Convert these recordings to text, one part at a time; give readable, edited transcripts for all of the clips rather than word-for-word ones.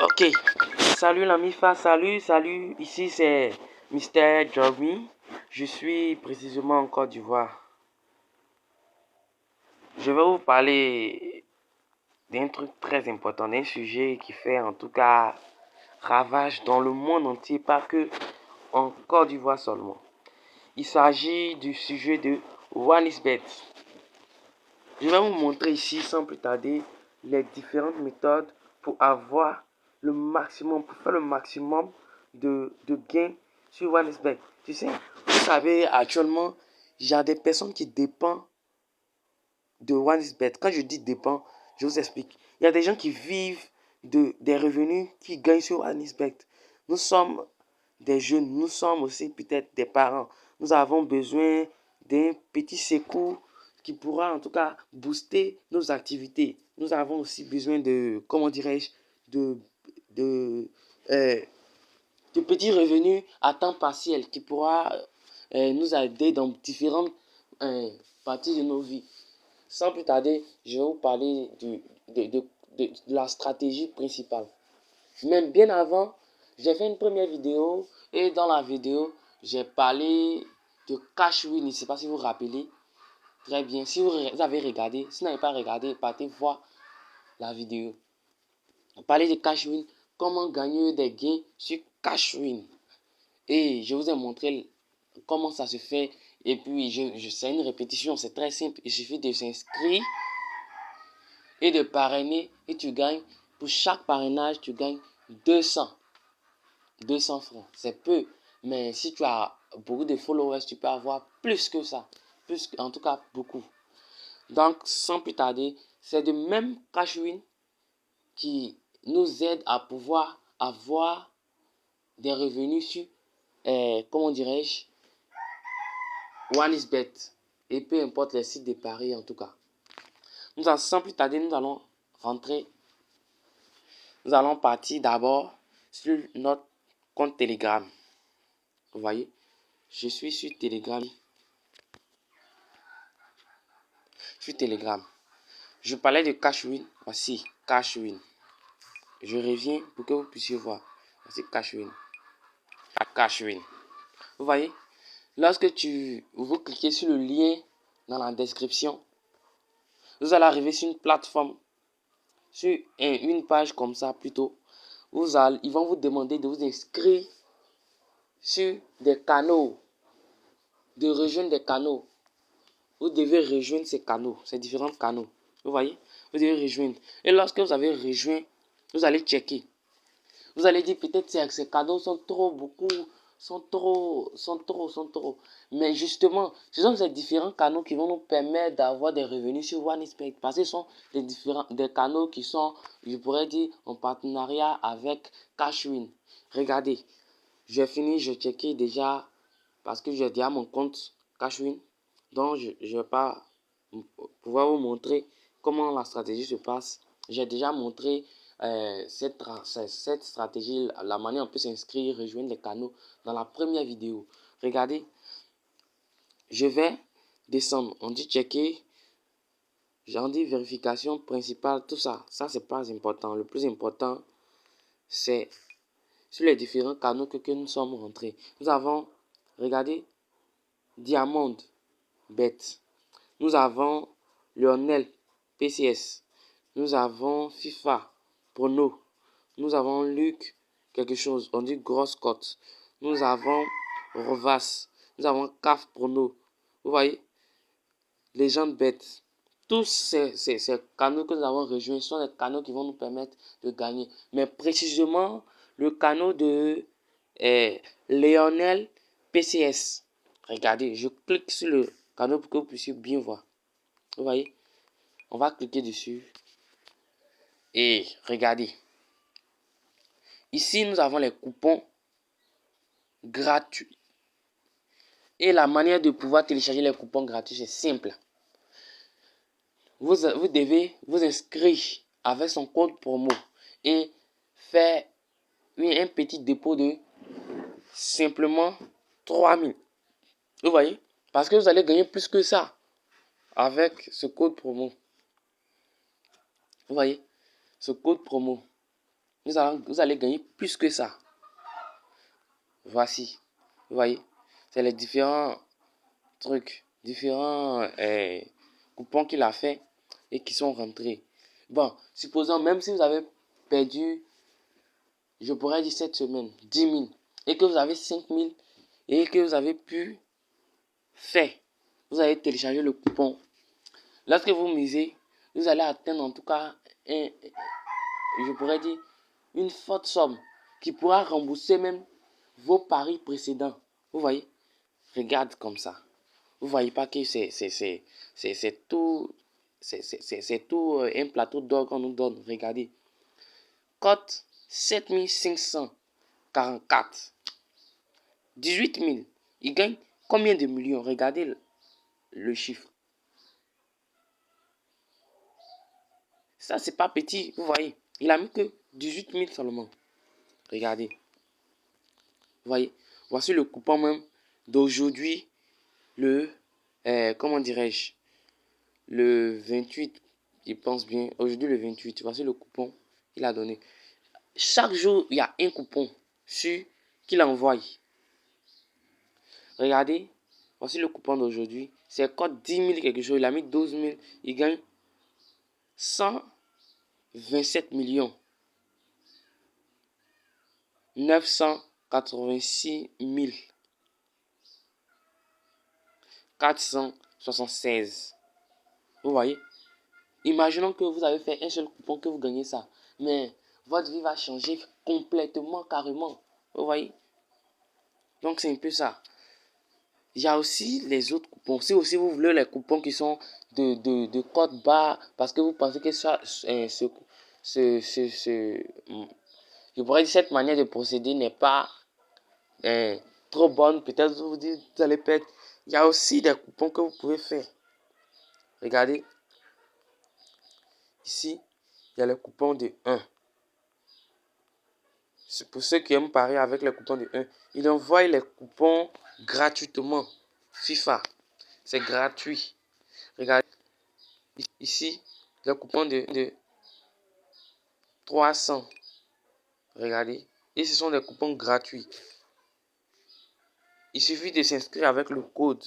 Ok, salut l'ami Fa, salut, ici c'est Mister Jeremy, je suis précisément en Côte d'Ivoire. Je vais vous parler d'un truc très important, d'un sujet qui fait en tout cas ravage dans le monde entier, pas que en Côte d'Ivoire seulement. Il s'agit du sujet de OneXBet. Je vais vous montrer ici sans plus tarder les différentes méthodes pour avoir le maximum, pour faire le maximum de gains sur OneXBet. Tu sais, vous savez, actuellement, il y a des personnes qui dépendent de OneXBet. Quand je dis dépend, je vous explique. Il y a des gens qui vivent des revenus qui gagnent sur OneXBet. Nous sommes des jeunes, nous sommes aussi peut-être des parents. Nous avons besoin d'un petit secours qui pourra en tout cas booster nos activités. Nous avons aussi besoin de, comment dirais-je, de, de, euh, de petits revenus à temps partiel qui pourra nous aider dans différentes parties de nos vies. Sans plus tarder, je vais vous parler de la stratégie principale. Même bien avant, j'ai fait une première vidéo et dans la vidéo, j'ai parlé de Cashwin. Je ne sais pas si vous vous rappelez. Très bien. Si vous avez regardé, si vous n'avez pas regardé, partez voir la vidéo. On parlait de Cashwin, comment gagner des gains sur Cashwin. Et je vous ai montré comment ça se fait. Et puis, c'est une répétition, c'est très simple. Il suffit de s'inscrire et de parrainer et tu gagnes. Pour chaque parrainage, tu gagnes 200 francs. C'est peu. Mais si tu as beaucoup de followers, tu peux avoir plus que ça. Plus, en tout cas, beaucoup. Donc, sans plus tarder, c'est de même Cashwin qui nous aide à pouvoir avoir des revenus sur, comment dirais-je, OneXBet. Et peu importe les sites de paris en tout cas. Sans plus tarder, nous allons rentrer. Nous allons partir d'abord sur notre compte Telegram. Vous voyez, je suis sur Telegram. Sur Telegram. Je parlais de Cashwin. Voici Cashwin. Je reviens pour que vous puissiez voir. Voici Cashwin. Cashwin. Vous voyez, lorsque vous cliquez sur le lien dans la description, vous allez arriver sur une plateforme, sur une page comme ça plutôt. Ils vont vous demander de vous inscrire sur des canaux, de rejoindre des canaux. Vous devez rejoindre ces canaux, ces différents canaux. Vous voyez, vous devez rejoindre. Et lorsque vous avez rejoint, vous allez checker. Vous allez dire peut-être que ces canaux sont trop beaucoup, sont trop. Mais justement, ce sont ces différents canaux qui vont nous permettre d'avoir des revenus sur OneXBet. Parce que ce sont des canaux qui sont, je pourrais dire, en partenariat avec Cashwin. Regardez, j'ai fini, j'ai checké déjà parce que j'ai déjà mon compte Cashwin. Donc, je ne vais pas pouvoir vous montrer comment la stratégie se passe. J'ai déjà montré cette stratégie, la manière on peut s'inscrire, rejoindre les canaux dans la première vidéo. Regardez, je vais descendre. On dit checker, j'en dis vérification principale, tout ça. Ça, c'est pas important. Le plus important, c'est sur les différents canaux que nous sommes rentrés. Nous avons, regardez, Diamond Bet. Nous avons Lionel PCS. Nous avons FIFA Prono. Nous avons Luc quelque chose. On dit grosse cote. Nous avons Rovas. Nous avons CAF Prono. Vous voyez, les gens bêtes. Tous ces canaux que nous avons rejoints sont des canaux qui vont nous permettre de gagner. Mais précisément, le canal de Lionel PCS. Regardez, je clique sur le canal pour que vous puissiez bien voir. Vous voyez, on va cliquer dessus. Et regardez. Ici, nous avons les coupons gratuits. Et la manière de pouvoir télécharger les coupons gratuits, c'est simple. Vous devez vous inscrire avec son code promo et faire un petit dépôt de simplement 3000. Vous voyez? Parce que vous allez gagner plus que ça avec ce code promo. Vous voyez? Ce code promo. vous allez gagner plus que ça. Voici. Vous voyez, c'est les différents trucs, différents coupons qu'il a fait et qui sont rentrés. Bon, supposons même si vous avez perdu, je pourrais dire cette semaine, 10 000 et que vous avez 5 000 et que vous avez pu faire, vous allez télécharger le coupon. Lorsque vous misez, vous allez atteindre en tout cas, je pourrais dire, une forte somme qui pourra rembourser même vos paris précédents. Vous voyez, regarde comme ça. Vous voyez pas que c'est tout, c'est tout un plateau d'or qu'on nous donne. Regardez. Cote 7544. 18 000. Il gagne combien de millions? Regardez le chiffre. Ça, c'est pas petit. Vous voyez. Il a mis que 18 000 seulement. Regardez. Vous voyez. Voici le coupon même d'aujourd'hui. Le, comment dirais-je? Le 28. Je pense bien. Aujourd'hui, le 28. Voici le coupon qu'il a donné. Chaque jour, il y a un coupon sur qu'il envoie. Regardez, voici le coupon d'aujourd'hui. C'est code 10 000 quelque chose. Il a mis 12 000. Il gagne 127 millions 986 476. Vous voyez? Imaginons que vous avez fait un seul coupon que vous gagnez ça. Mais votre vie va changer complètement, carrément. Vous voyez? Donc c'est un peu ça. Il y a aussi les autres coupons. Si aussi vous voulez les coupons qui sont de code barre, parce que vous pensez que ça, je pourrais dire cette manière de procéder n'est pas trop bonne. Peut-être vous dites, vous allez perdre. Il y a aussi des coupons que vous pouvez faire. Regardez. Ici, il y a le coupon de 1. C'est pour ceux qui aiment parier avec les coupons de 1. Il envoie les coupons gratuitement. FIFA. C'est gratuit. Regardez. Ici, le coupon de 300. Regardez. Et ce sont des coupons gratuits. Il suffit de s'inscrire avec le code,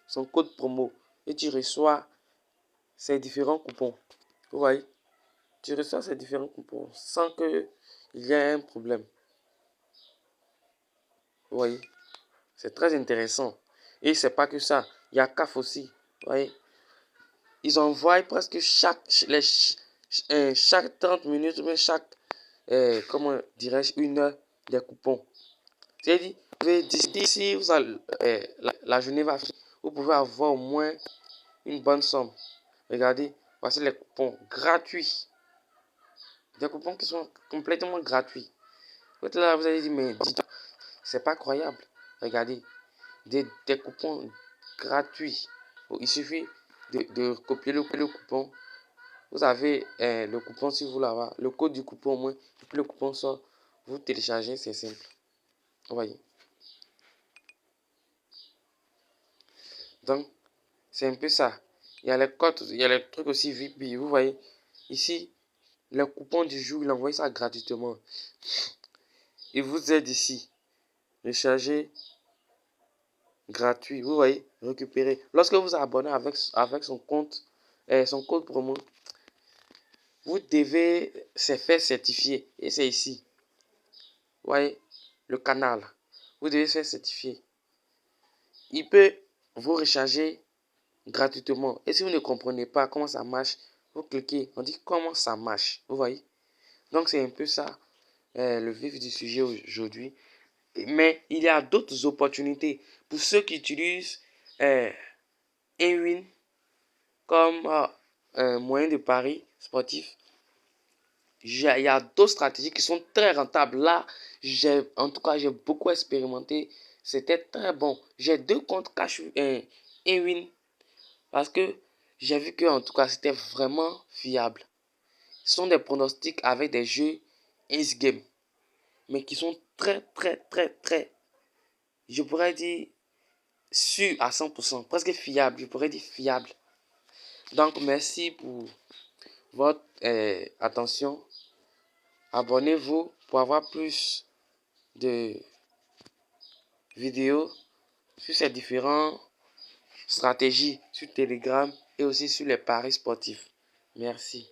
son code promo. Et tu reçois ces différents coupons. Vous voyez? Tu reçois ces différents coupons sans qu'il y ait un problème. Vous voyez? C'est très intéressant. Et c'est pas que ça. Il y a CAF aussi. Vous voyez? Ils envoient presque chaque 30 minutes, mais chaque, comment dirais-je, une heure, des coupons. C'est-à-dire, d'ici, la journée va finir, vous pouvez avoir au moins une bonne somme. Regardez, voici les coupons gratuits. Des coupons qui sont complètement gratuits. Peut-être là, vous allez dire, mais c'est pas croyable. Regardez, des coupons gratuits. Il suffit de copier le coupon. Vous avez le coupon si vous l'avez, le code du coupon au moins, et puis le coupon sort, vous téléchargez, c'est simple. Vous voyez. Donc, c'est un peu ça. Il y a les codes, il y a les trucs aussi VIP. Vous voyez, ici, le coupon du jour, il envoie ça gratuitement. Il vous aide ici. Recharger gratuit. Vous voyez, récupérer. Lorsque vous abonnez avec son compte, son code promo, vous devez se faire certifier. Et c'est ici. Vous voyez, le canal. Vous devez se faire certifier. Il peut vous recharger gratuitement. Et si vous ne comprenez pas comment ça marche, vous cliquez. On dit comment ça marche. Vous voyez. Donc c'est un peu ça, le vif du sujet aujourd'hui. Mais il y a d'autres opportunités pour ceux qui utilisent Ewin comme un moyen de pari sportif. Il y a d'autres stratégies qui sont très rentables. Là, en tout cas, j'ai beaucoup expérimenté. C'était très bon. J'ai 2 comptes cash Ewin parce que j'ai vu que en tout cas, c'était vraiment fiable. Ce sont des pronostics avec des jeux Ace Game, mais qui sont très, très, très, très, je pourrais dire, sûrs à 100%, presque fiables, je pourrais dire fiables. Donc, merci pour votre attention. Abonnez-vous pour avoir plus de vidéos sur ces différentes stratégies sur Telegram et aussi sur les paris sportifs. Merci.